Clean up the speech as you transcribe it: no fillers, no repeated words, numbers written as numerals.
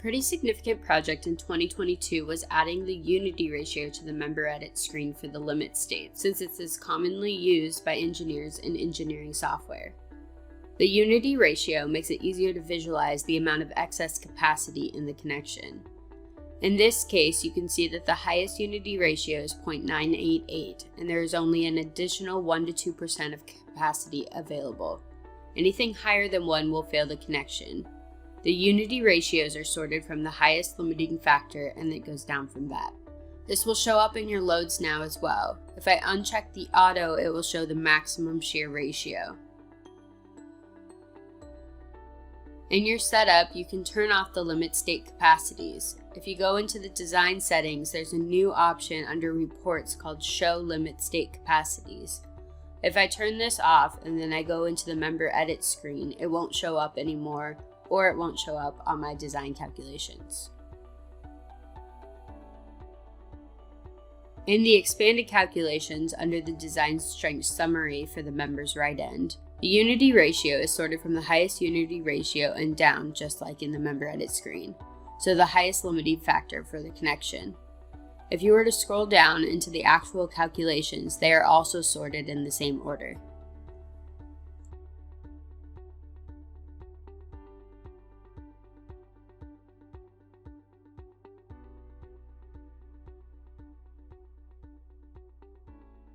pretty significant project in 2022 was adding the unity ratio to the member edit screen for the limit state, since it is commonly used by engineers in engineering software. The unity ratio makes it easier to visualize the amount of excess capacity in the connection. In this case, you can see that the highest unity ratio is 0.988, and there is only an additional 1 to 2% of capacity available. Anything higher than 1 will fail the connection. The unity ratios are sorted from the highest limiting factor, and it goes down from that. This will show up in your loads now as well. If I uncheck the auto, it will show the maximum shear ratio. In your setup, you can turn off the limit state capacities. If you go into the design settings, there's a new option under reports called Show Limit State Capacities. If I turn this off and then I go into the member edit screen, it won't show up anymore, or it won't show up on my design calculations. In the expanded calculations under the design strength summary for the member's right end, the unity ratio is sorted from the highest unity ratio and down, just like in the member edit screen, so the highest limiting factor for the connection. If you were to scroll down into the actual calculations, they are also sorted in the same order.